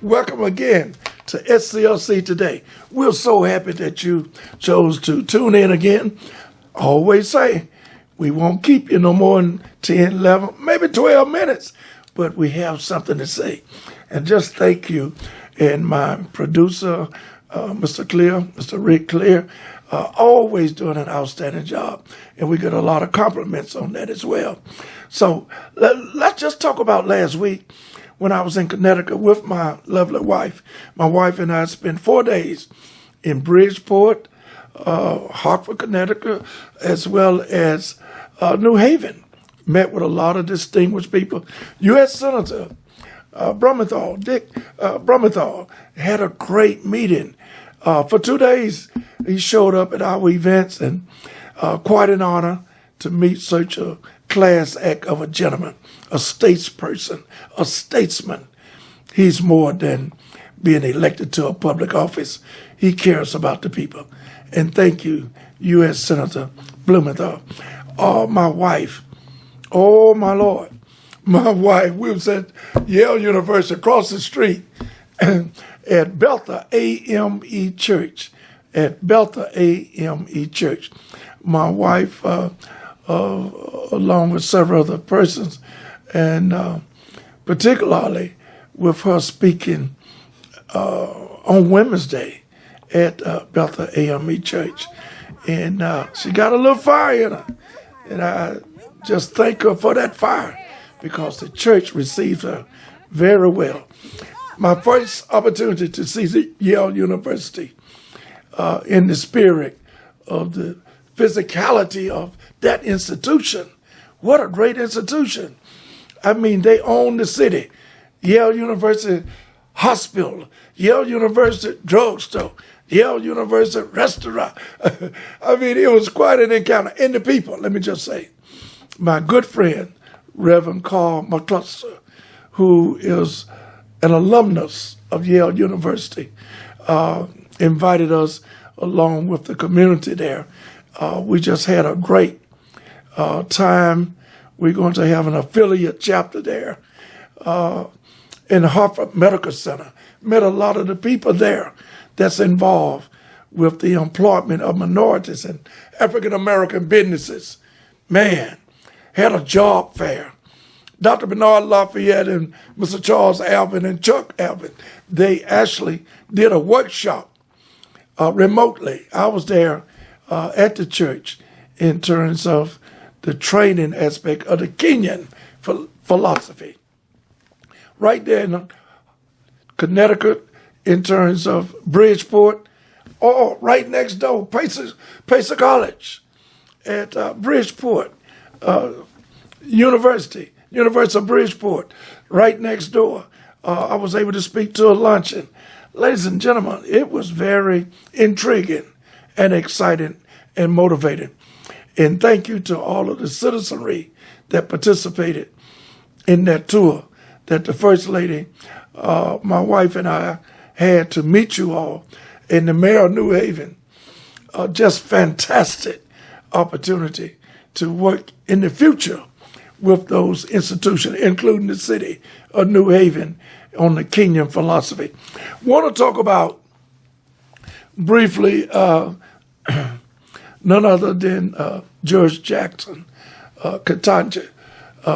Welcome again to SCLC Today. We're so happy that you chose to tune in again. I always say we won't keep you no more than 10, 11, maybe 12 minutes, but we have something to say. And just thank you and my producer, Mr. Rick Clear, always doing an outstanding job. And we get a lot of compliments on that as well. So let's just talk about last week when I was in Connecticut with my lovely wife. My wife and I spent 4 days in Bridgeport, Hartford, Connecticut, as well as New Haven. Met with a lot of distinguished people. U.S. Senator Dick Blumenthal, had a great meeting. For 2 days, he showed up at our events, and quite an honor to meet such a class act of a gentleman, a statesperson, a statesman. He's more than being elected to a public office. He cares about the people. And thank you, U.S. Senator Blumenthal. My wife, oh my Lord, my wife, we was at Yale University across the street at Bethel AME Church, Church. My wife, along with several other persons, and particularly with her speaking on Women's Day at Bethel AME Church. And she got a little fire in her. And I just thank her for that fire because the church received her very well. My first opportunity to see Yale University in the spirit of the physicality of that institution. What a great institution. I mean, they own the city. Yale University Hospital, Yale University Drugstore, Yale University Restaurant. I mean, it was quite an encounter. And the people, let me just say, my good friend, Reverend Carl McCluster, who is an alumnus of Yale University, invited us along with the community there. We just had a great time. We're going to have an affiliate chapter there in the Hartford Medical Center. Met a lot of the people there that's involved with the employment of minorities and African-American businesses. Man, had a job fair. Dr. Bernard Lafayette and Mr. Charles Albin and Chuck Albin, they actually did a workshop remotely. I was there at the church in terms of the training aspect of the Kenyan philosophy. Right there in Connecticut, in terms of Bridgeport, or right next door, Pacer College at Bridgeport, University of Bridgeport, right next door. I was able to speak to a luncheon. Ladies and gentlemen, it was very intriguing and exciting and motivating. And thank you to all of the citizenry that participated in that tour that the First Lady, my wife and I had to meet you all, and the Mayor of New Haven. Just fantastic opportunity to work in the future with those institutions, including the city of New Haven, on the Kenyan philosophy. Want to talk about briefly none other than Judge Katanji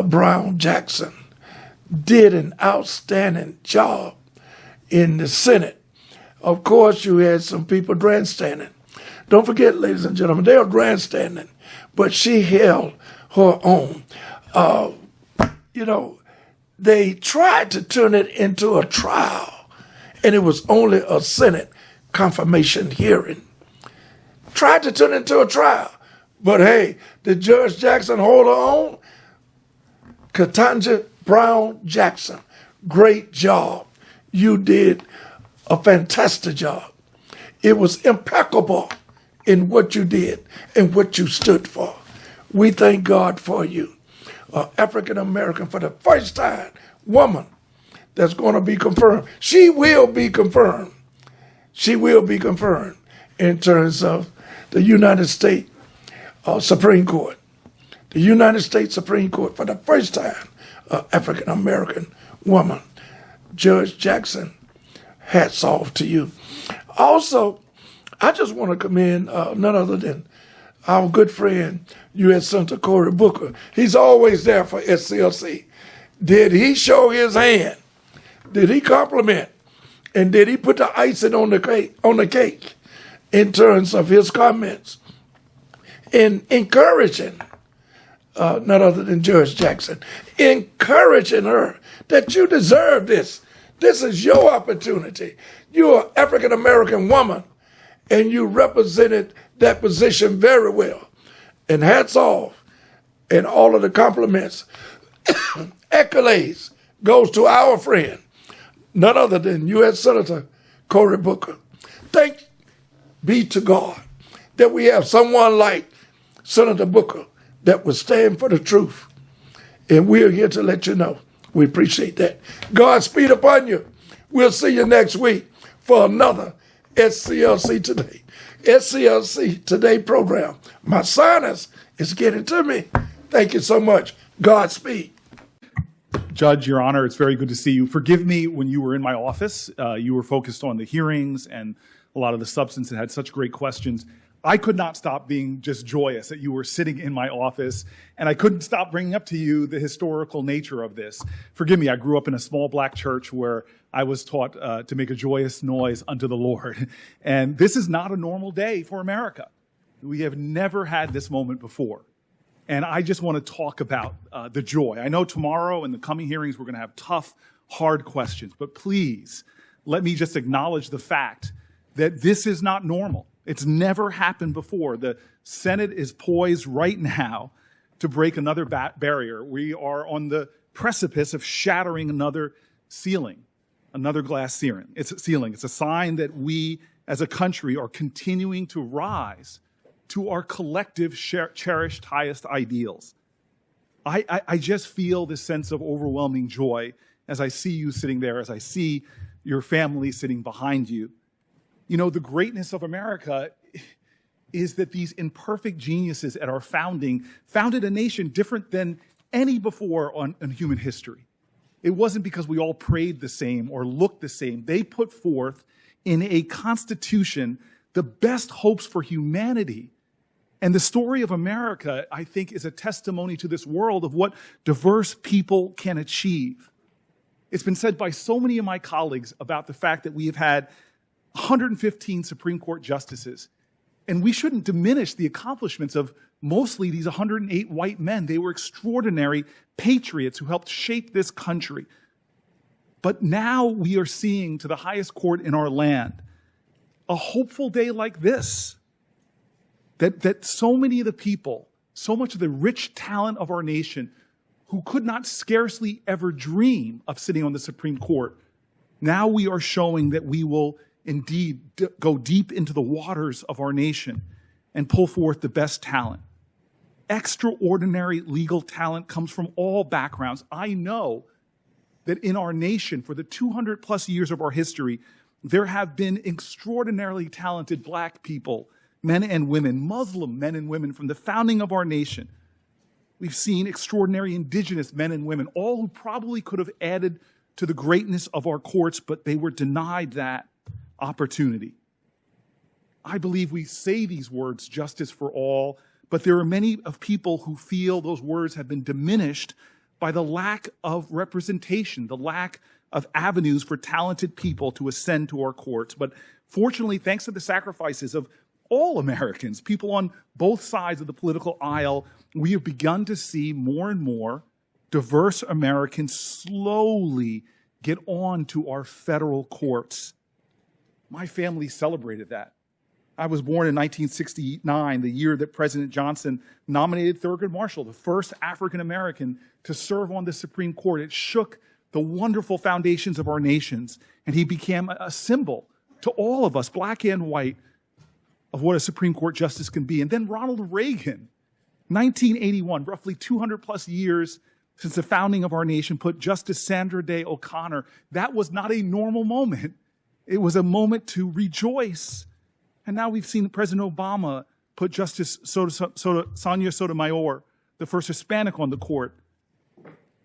Brown Jackson did an outstanding job in the Senate. Of course, you had some people grandstanding. Don't forget, ladies and gentlemen, they are grandstanding, but she held her own. They tried to turn it into a trial, and it was only a Senate confirmation hearing. Tried to turn it into a trial, but hey, did Judge Jackson hold her own? Katanji Brown Jackson, great job. You did a fantastic job. It was impeccable in what you did and what you stood for. We thank God for you. African American, for the first time, woman that's going to be confirmed. She will be confirmed. She will be confirmed in terms of the United States Supreme Court. The United States Supreme Court, for the first time, African American woman. Judge Jackson hats off to you. Also, I just want to commend none other than our good friend, U.S. Senator Cory Booker. He's always there for SCLC. Did he show his hand? Did he compliment? And did he put the icing on the cake in terms of his comments in encouraging none other than Judge Jackson, encouraging her that you deserve this. This is your opportunity. You're an African-American woman, and you represented that position very well. And hats off, and all of the compliments, accolades goes to our friend, none other than U.S. Senator Cory Booker. Thanks be to God that we have someone like Senator Booker that will stand for the truth. And we're here to let you know. We appreciate that. Godspeed upon you. We'll see you next week for another SCLC Today. SCLC Today program. My sinus is getting to me. Thank you so much. Godspeed. Judge, Your Honor, it's very good to see you. Forgive me, when you were in my office, you were focused on the hearings and a lot of the substance and had such great questions. I could not stop being just joyous that you were sitting in my office, and I couldn't stop bringing up to you the historical nature of this. Forgive me, I grew up in a small black church where I was taught to make a joyous noise unto the Lord. And this is not a normal day for America. We have never had this moment before. And I just want to talk about the joy. I know tomorrow in the coming hearings we're going to have tough, hard questions, but please let me just acknowledge the fact that this is not normal. It's never happened before. The Senate is poised right now to break another barrier. We are on the precipice of shattering another ceiling, another glass ceiling. It's a sign that we as a country are continuing to rise to our collective cherished highest ideals. I just feel this sense of overwhelming joy as I see you sitting there, as I see your family sitting behind you. You know, the greatness of America is that these imperfect geniuses at our founding founded a nation different than any before in human history. It wasn't because we all prayed the same or looked the same. They put forth in a constitution the best hopes for humanity. And the story of America, I think, is a testimony to this world of what diverse people can achieve. It's been said by so many of my colleagues about the fact that we have had 115 Supreme Court justices. And we shouldn't diminish the accomplishments of mostly these 108 white men. They were extraordinary patriots who helped shape this country. But now we are seeing, to the highest court in our land, a hopeful day like this, that so many of the people, so much of the rich talent of our nation, who could not scarcely ever dream of sitting on the Supreme Court, now we are showing that we will indeed go deep into the waters of our nation and pull forth the best talent. Extraordinary legal talent comes from all backgrounds. I know that in our nation, for the 200 plus years of our history, there have been extraordinarily talented black people, men and women, Muslim men and women from the founding of our nation. We've seen extraordinary indigenous men and women, all who probably could have added to the greatness of our courts, but they were denied that opportunity. I believe we say these words, justice for all, but there are many of people who feel those words have been diminished by the lack of representation, the lack of avenues for talented people to ascend to our courts. But fortunately, thanks to the sacrifices of all Americans, people on both sides of the political aisle, we have begun to see more and more diverse Americans slowly get on to our federal courts. My family celebrated that. I was born in 1969, the year that President Johnson nominated Thurgood Marshall, the first African-American to serve on the Supreme Court. It shook the wonderful foundations of our nations, and he became a symbol to all of us, black and white, of what a Supreme Court justice can be. And then Ronald Reagan, 1981, roughly 200 plus years since the founding of our nation, put Justice Sandra Day O'Connor. That was not a normal moment. It was a moment to rejoice. And now we've seen President Obama put Justice Sonia Sotomayor, the first Hispanic, on the court.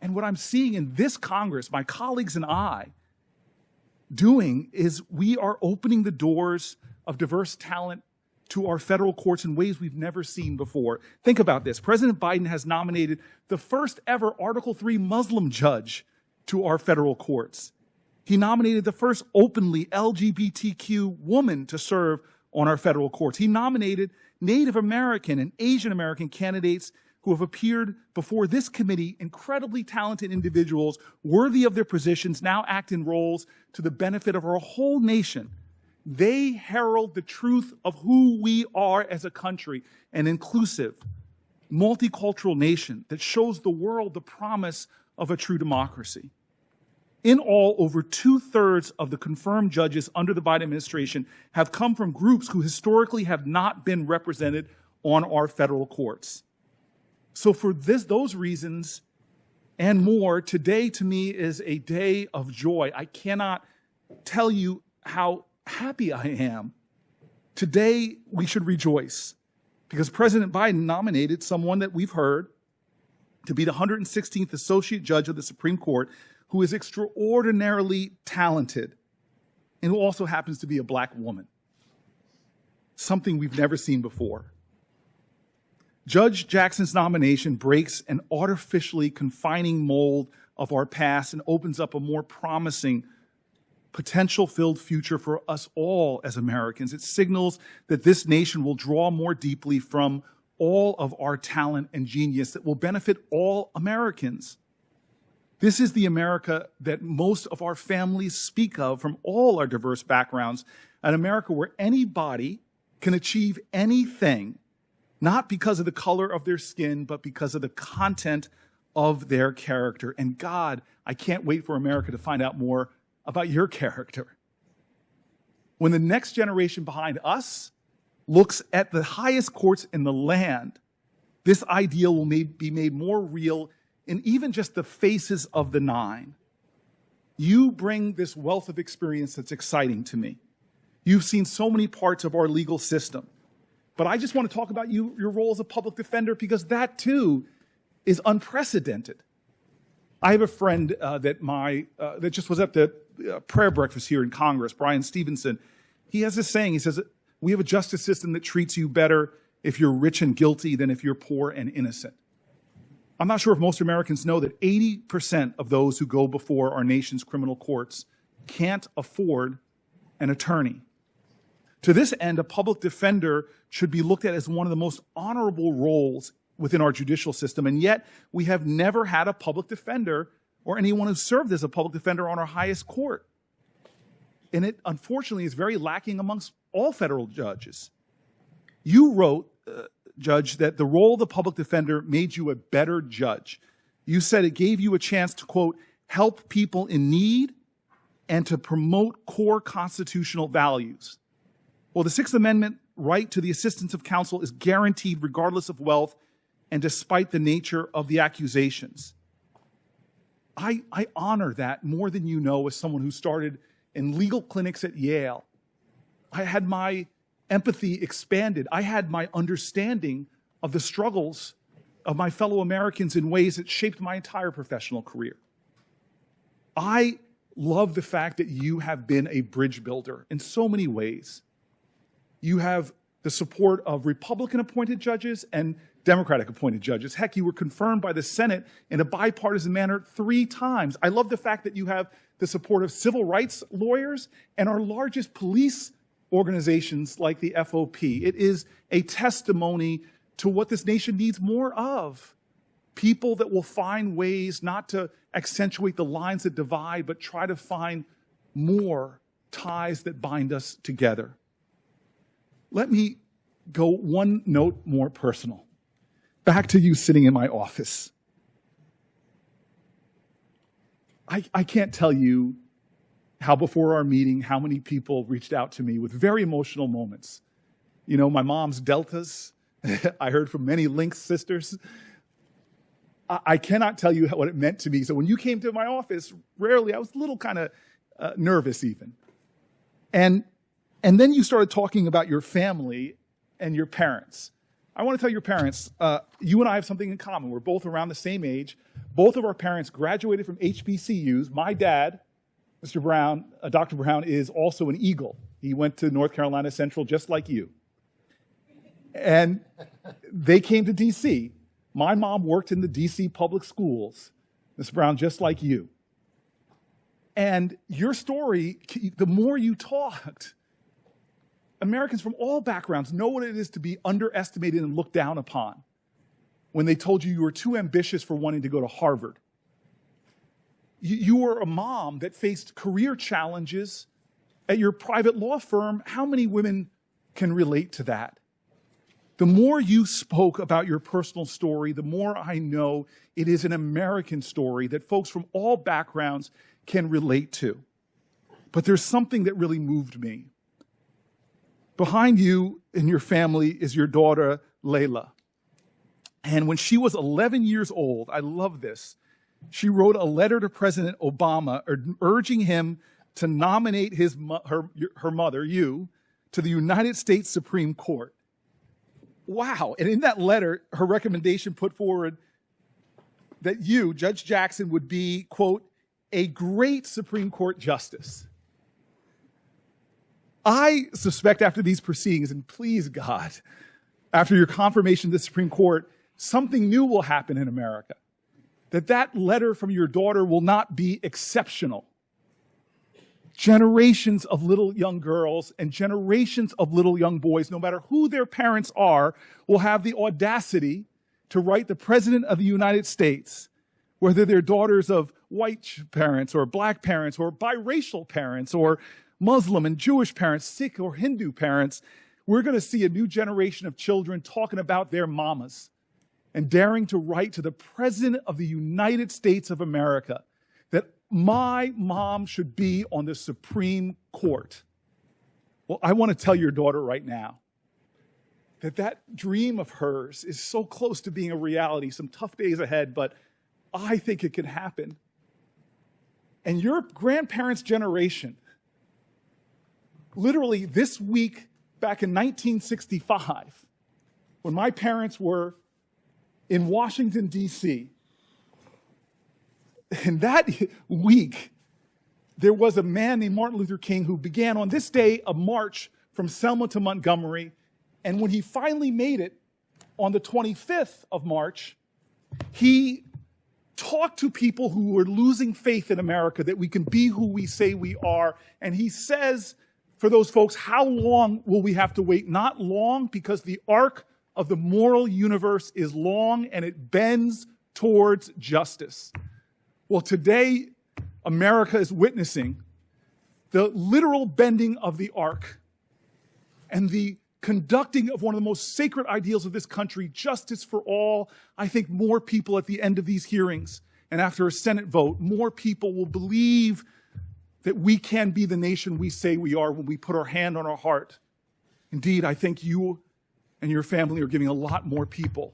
And what I'm seeing in this Congress, my colleagues and I, doing is we are opening the doors of diverse talent to our federal courts in ways we've never seen before. Think about this. President Biden has nominated the first ever Article III Muslim judge to our federal courts. He nominated the first openly LGBTQ woman to serve on our federal courts. He nominated Native American and Asian American candidates who have appeared before this committee, incredibly talented individuals worthy of their positions, now act in roles to the benefit of our whole nation. They herald the truth of who we are as a country, an inclusive, multicultural nation that shows the world the promise of a true democracy. In all, over 2/3 of the confirmed judges under the Biden administration have come from groups who historically have not been represented on our federal courts. So for those reasons and more, today to me is a day of joy. I cannot tell you how happy I am. Today, we should rejoice because President Biden nominated someone that we've heard to be the 116th Associate Judge of the Supreme Court, who is extraordinarily talented and who also happens to be a black woman, something we've never seen before. Judge Jackson's nomination breaks an artificially confining mold of our past and opens up a more promising, potential-filled future for us all as Americans. It signals that this nation will draw more deeply from all of our talent and genius that will benefit all Americans. This is the America that most of our families speak of from all our diverse backgrounds, an America where anybody can achieve anything, not because of the color of their skin, but because of the content of their character. And God, I can't wait for America to find out more about your character. When the next generation behind us looks at the highest courts in the land, this ideal will be made more real in even just the faces of the nine. You bring this wealth of experience that's exciting to me. You've seen so many parts of our legal system. But I just want to talk about your role as a public defender because that too is unprecedented. I have a friend that just was at the prayer breakfast here in Congress, Brian Stevenson. He has this saying, he says, we have a justice system that treats you better if you're rich and guilty than if you're poor and innocent. I'm not sure if most Americans know that 80% of those who go before our nation's criminal courts can't afford an attorney. To this end, a public defender should be looked at as one of the most honorable roles within our judicial system, and yet we have never had a public defender or anyone who served as a public defender on our highest court. And it, unfortunately, is very lacking amongst all federal judges. You wrote, Judge, that the role of the public defender made you a better judge. You said it gave you a chance to, quote, help people in need and to promote core constitutional values. Well, the Sixth Amendment right to the assistance of counsel is guaranteed regardless of wealth and despite the nature of the accusations. I honor that more than you know as someone who started in legal clinics at Yale. I had my empathy expanded. I had my understanding of the struggles of my fellow Americans in ways that shaped my entire professional career. I love the fact that you have been a bridge builder in so many ways. You have the support of Republican-appointed judges and Democratic-appointed judges. Heck, you were confirmed by the Senate in a bipartisan manner 3 times. I love the fact that you have the support of civil rights lawyers and our largest police organizations like the FOP. It is a testimony to what this nation needs more of. People that will find ways not to accentuate the lines that divide, but try to find more ties that bind us together. Let me go one note more personal. Back to you sitting in my office. I can't tell you how before our meeting, how many people reached out to me with very emotional moments. You know, my mom's deltas. I heard from many Lynx sisters. I cannot tell you what it meant to me. So when you came to my office, rarely, I was a little kind of nervous even. And then you started talking about your family and your parents. I want to tell your parents, you and I have something in common. We're both around the same age. Both of our parents graduated from HBCUs. My dad Mr. Brown, Dr. Brown is also an Eagle. He went to North Carolina Central just like you. And they came to D.C. My mom worked in the D.C. public schools, Mr. Brown, just like you. And your story, the more you talked, Americans from all backgrounds know what it is to be underestimated and looked down upon when they told you were too ambitious for wanting to go to Harvard. You were a mom that faced career challenges at your private law firm. How many women can relate to that? The more you spoke about your personal story, the more I know it is an American story that folks from all backgrounds can relate to. But there's something that really moved me. Behind you and your family is your daughter, Layla. And when she was 11 years old, I love this, she wrote a letter to President Obama urging him to nominate her mother, you, to the United States Supreme Court. Wow. And in that letter, her recommendation put forward that you, Judge Jackson, would be, quote, a great Supreme Court justice. I suspect after these proceedings, and please God, after your confirmation of the Supreme Court, something new will happen in America. That letter from your daughter will not be exceptional. Generations of little young girls and generations of little young boys, no matter who their parents are, will have the audacity to write the President of the United States, whether they're daughters of white parents or black parents or biracial parents or Muslim and Jewish parents, Sikh or Hindu parents. We're going to see a new generation of children talking about their mamas and daring to write to the President of the United States of America that my mom should be on the Supreme Court. Well, I want to tell your daughter right now that dream of hers is so close to being a reality, some tough days ahead, but I think it can happen. And your grandparents' generation, literally this week back in 1965, when my parents were in Washington, D.C., and that week, there was a man named Martin Luther King who began on this day a march from Selma to Montgomery. And when he finally made it on the 25th of March, he talked to people who were losing faith in America that we can be who we say we are. And he says, for those folks, how long will we have to wait? Not long, because the arc of the moral universe is long and it bends towards justice. Well, today, America is witnessing the literal bending of the arc and the conducting of one of the most sacred ideals of this country, justice for all. I think more people at the end of these hearings and after a Senate vote, more people will believe that we can be the nation we say we are when we put our hand on our heart. Indeed, I think you and your family are giving a lot more people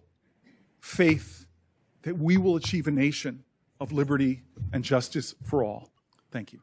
faith that we will achieve a nation of liberty and justice for all. Thank you.